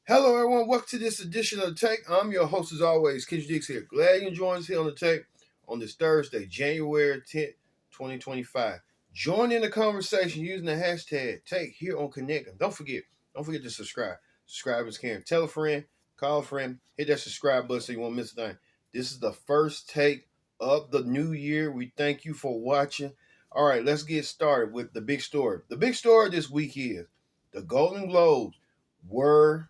Hello, everyone. Welcome to this edition of the Take. I'm your host, as always, Kid Dix here. Glad you can join us here on the Take on this Thursday, January 10th, 2025. Join in the conversation using the hashtag Take here on Connect. And don't forget to subscribe. Subscribe is caring. Tell a friend, call a friend, hit that subscribe button so you won't miss a thing. This is the first take of the new year. We thank you for watching. All right, let's get started with the big story. The big story this week is the Golden Globes were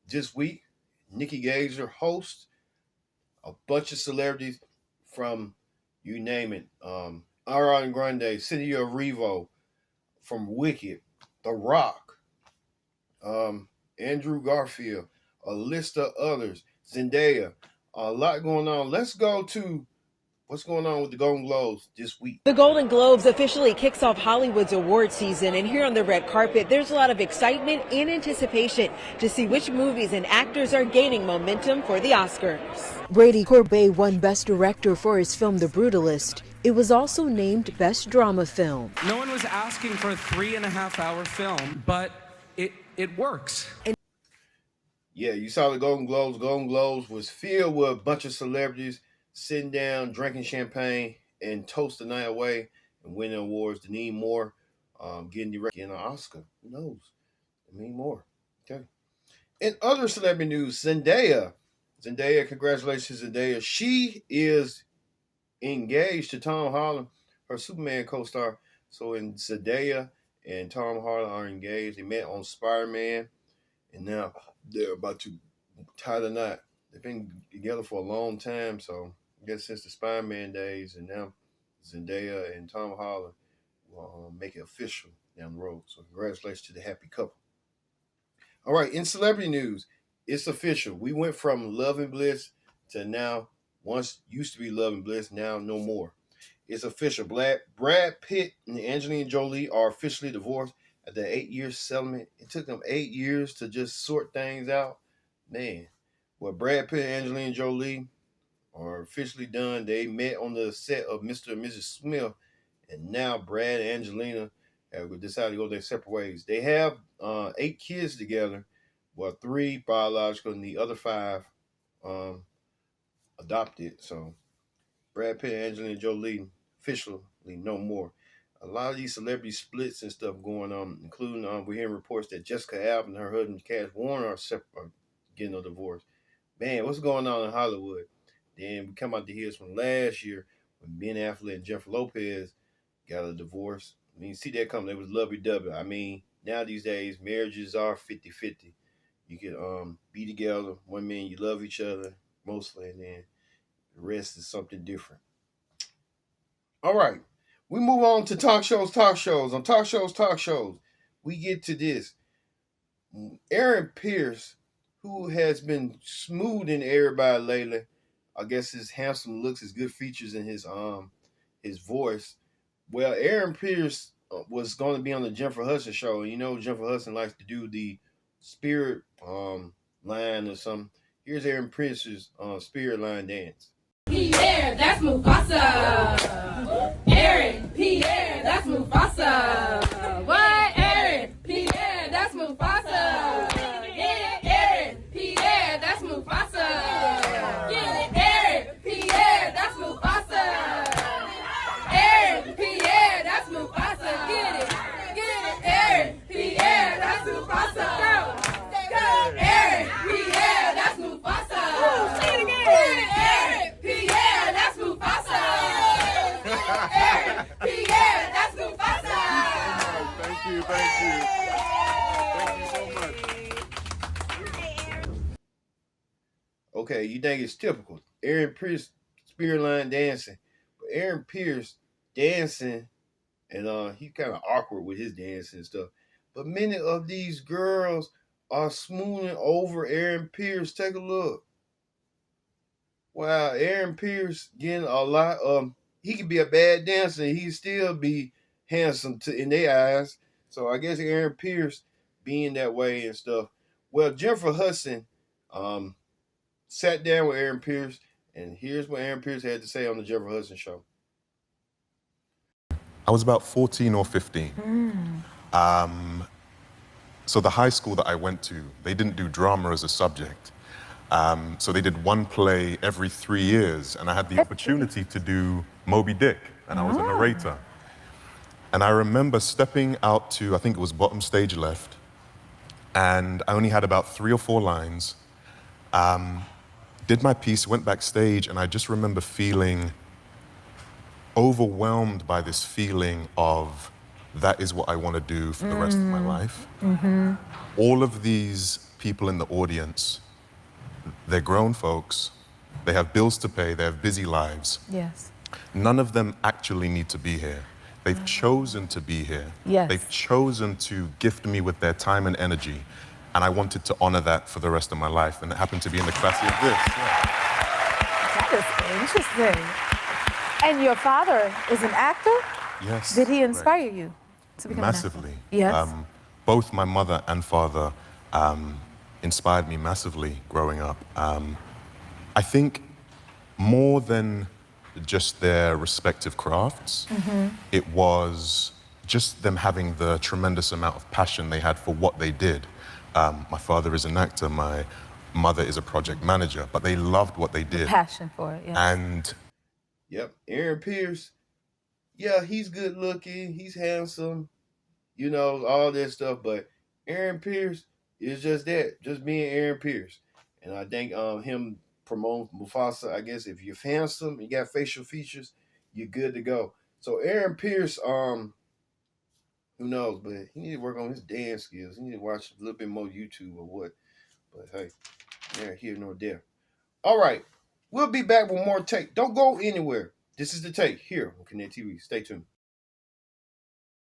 this week. Nikki Gazer hosts a bunch of celebrities from you name it. Ariana Grande, Cynthia Erivo from Wicked, The Rock, Andrew Garfield, a list of others, Zendaya. A lot going on. Let's go to what's going on with the Golden Globes this week. The Golden Globes officially kicks off Hollywood's award season, and here on the red carpet, there's a lot of excitement and anticipation to see which movies and actors are gaining momentum for the Oscars. Brady Corbet won Best Director for his film The Brutalist. It was also named Best Drama Film. No one was asking for a 3.5-hour film, but it works. Yeah, you saw the Golden Globes. Golden Globes was filled with a bunch of celebrities sitting down, drinking champagne, and toast the night away and winning awards. Deneen Moore getting an Oscar. Who knows? Deneen Moore. Okay. In other celebrity news, Zendaya, congratulations, Zendaya. She is engaged to Tom Holland, her Superman co-star. So in Zendaya and Tom Holland are engaged. They met on Spider-Man, and now they're about to tie the knot. They've been together for a long time, so I guess since the Spider-Man days, and now Zendaya and Tom Holland will make it official down the road. So congratulations to the happy couple. All right, in celebrity news, it's official. We went from Love and Bliss to now, once used to be Love and Bliss, now no more. It's official. Brad Pitt and Angelina Jolie are officially divorced after 8 years settlement. It took them 8 years to just sort things out. Man, well, Brad Pitt and Angelina Jolie are officially done. They met on the set of Mr. and Mrs. Smith, and now Brad and Angelina have decided to go their separate ways. They have 8 kids together, well, 3 biological and the other 5 adopted. So Brad Pitt and Angelina Jolie officially no more. A lot of these celebrity splits and stuff going on, including we're hearing reports that Jessica Alba and her husband Cash Warner are getting a divorce. Man, what's going on in Hollywood? Then we come out to hear from last year when Ben Affleck and Jennifer Lopez got a divorce. I mean, see that coming. They was lovey-dovey. I mean, now these days, marriages are 50-50. You can be together. One man, you love each other mostly, and then the rest is something different. All right. We move on to talk shows. On talk shows, we get to this. Aaron Pierce, who has been smoothing everybody lately, I guess his handsome looks, his good features, and his voice. Well, Aaron Pierce was going to be on the Jennifer Hudson show. You know, Jennifer Hudson likes to do the spirit line or something. Here's Aaron Pierce's spirit line dance. Pierre, that's Mufasa. Aaron, Pierre, that's Mufasa. What? Aaron, Pierre, that's Mufasa. Get it, Aaron, Pierre, that's Mufasa. Get it, Aaron, Pierre, that's Mufasa. Aaron, Pierre, that's Mufasa. Get it, Aaron, Pierre, that's Mufasa. Go, Aaron, Pierre, that's Mufasa. Say it again. Aaron, Pierre, that's Mufasa. Aaron, Pierre, that's Mufasa. Thank you so much. Okay, you think it's typical. Aaron Pierce spirit line dancing. But Aaron Pierce dancing, and he's kind of awkward with his dancing and stuff. But many of these girls are smoothing over Aaron Pierce. Take a look. Wow, Aaron Pierce getting a lot of. He could be a bad dancer, and he'd still be handsome in their eyes. So I guess Aaron Pierce being that way and stuff. Well, Jennifer Hudson sat down with Aaron Pierce, and here's what Aaron Pierce had to say on the Jennifer Hudson show. I was about 14 or 15. So the high school that I went to, they didn't do drama as a subject. So they did one play every 3 years, and I had the opportunity to do Moby Dick, and I was a narrator. And I remember stepping out to, I think it was bottom stage left, and I only had about 3 or 4 lines. Did my piece, went backstage, and I just remember feeling overwhelmed by this feeling of that is what I want to do for the rest of my life. All of these people in the audience, they're grown folks, they have bills to pay, they have busy lives. Yes. None of them actually need to be here. They've chosen to be here. Yes. They've chosen to gift me with their time and energy. And I wanted to honor that for the rest of my life. And it happened to be in the capacity of this. That is interesting. And your father is an actor? Yes. Did he inspire you to become Massively. an actor? Yes. Both my mother and father inspired me massively growing up. I think more than just their respective crafts, it was just them having the tremendous amount of passion they had for what they did. My father is an actor, my mother is a project manager, but they loved what they did. Passion for it, yes. And Yep, Aaron Pierce. Yeah, he's good looking, he's handsome, you know, all that stuff. But Aaron Pierce is just that, just being Aaron Pierce. And I think him promoting Mufasa, I guess if you're handsome, you got facial features, you're good to go. So Aaron Pierce, who knows, but he need to work on his dance skills. He need to watch a little bit more YouTube or what. But hey, neither here nor there. All right, we'll be back with more Take. Don't go anywhere. This is the Take here on Connect TV. Stay tuned.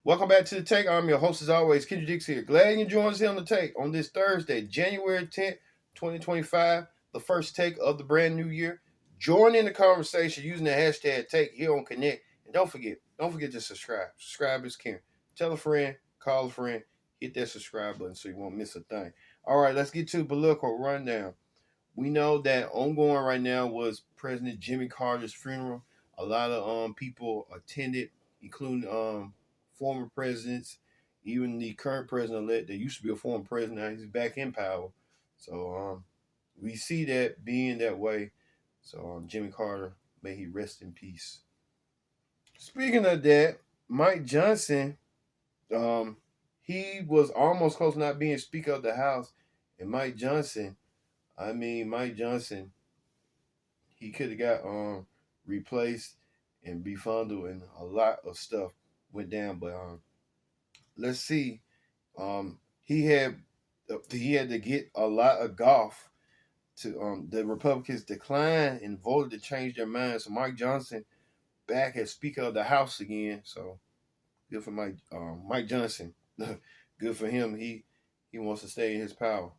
Welcome back to the Take. I'm your host as always, Kendrick Dix here. Glad you joined us here on the Take on this Thursday, January 10th, 2025, the first Take of the brand new year. Join in the conversation using the hashtag Take here on Connect. And don't forget to subscribe. Subscribe is caring. Tell a friend, call a friend, hit that subscribe button so you won't miss a thing. All right, let's get to the political rundown. We know that ongoing right now was President Jimmy Carter's funeral. A lot of people attended, including former presidents, even the current president-elect. There used to be a former president, now he's back in power. So we see that being that way. So Jimmy Carter, may he rest in peace. Speaking of that, Mike Johnson, he was almost close to not being Speaker of the House. And Mike Johnson, he could have got replaced and befundled, and a lot of stuff went down. But let's see. He had to get a lot of golf to the Republicans declined and voted to change their mind. So Mike Johnson back as Speaker of the House again. So good for Mike Johnson. Good for him. He wants to stay in his power.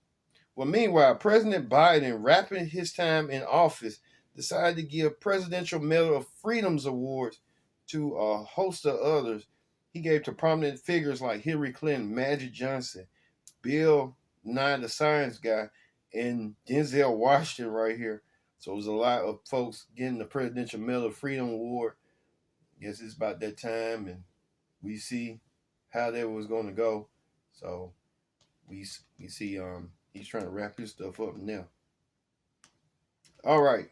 Well, meanwhile, President Biden, wrapping his time in office, decided to give Presidential Medal of Freedoms awards to a host of others. He gave to prominent figures like Hillary Clinton, Magic Johnson, Bill Nye the Science Guy, and Denzel Washington right here. So it was a lot of folks getting the Presidential Medal of Freedom Award. Guess it's about that time, and we see how that was going to go. So we see he's trying to wrap his stuff up now. All right,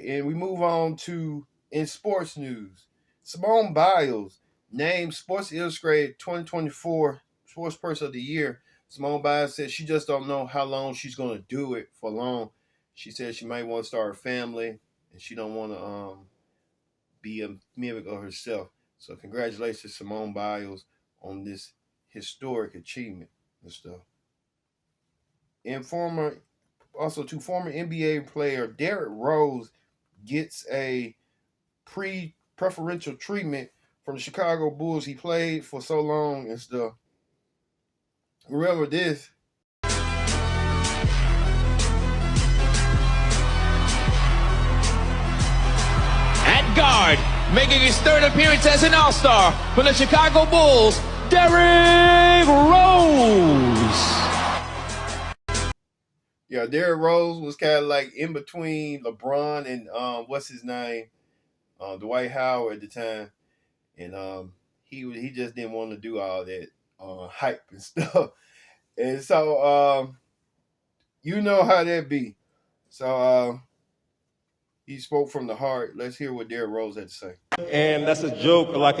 and we move on to in sports news. Simone Biles named Sports Illustrated 2024 Sports Person of the Year. Simone Biles said she just don't know how long she's going to do it for long. She said she might want to start a family, and she don't want to be a mimic of herself. So congratulations, Simone Biles, on this historic achievement and stuff. And former NBA player Derrick Rose gets a preferential treatment from the Chicago Bulls. He played for so long and stuff. Remember this. At guard, making his third appearance as an All-Star for the Chicago Bulls, Derrick Rose. Yeah, Derrick Rose was kind of like in between LeBron and what's his name, Dwight Howard at the time, and he just didn't want to do all hype and stuff. And so you know how that be. So he spoke from the heart. Let's hear what Derrick Rose had to say. And that's a joke like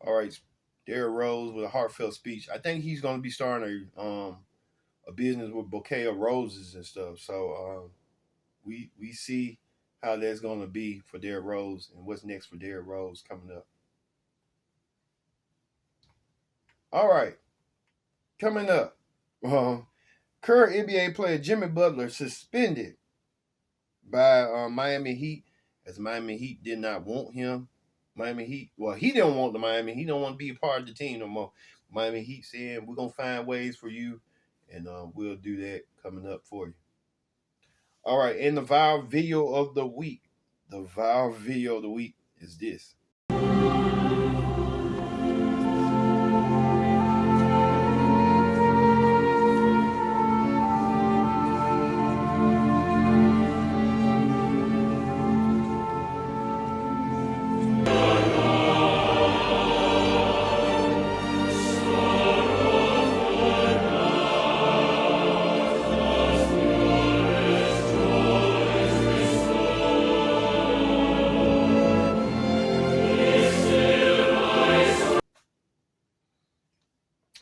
All right, Derrick Rose with a heartfelt speech. I think he's going to be starting a business with bouquet of roses and stuff. So we see how that's going to be for Derrick Rose and what's next for Derrick Rose coming up. All right, coming up, current NBA player Jimmy Butler suspended by Miami Heat, as Miami Heat did not want him. Miami Heat, well, he didn't want the Miami. He don't want to be a part of the team no more. Miami Heat saying, we're going to find ways for you, and we'll do that coming up for you. All right, and the viral video of the week. The viral video of the week is this.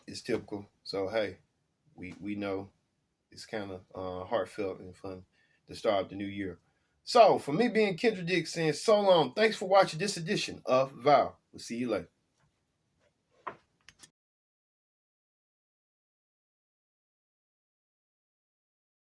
It's typical. So hey, we know it's kind of heartfelt and fun to start the new year. So for me being Kendra Dick saying so long, thanks for watching this edition of Vow. We'll see you later.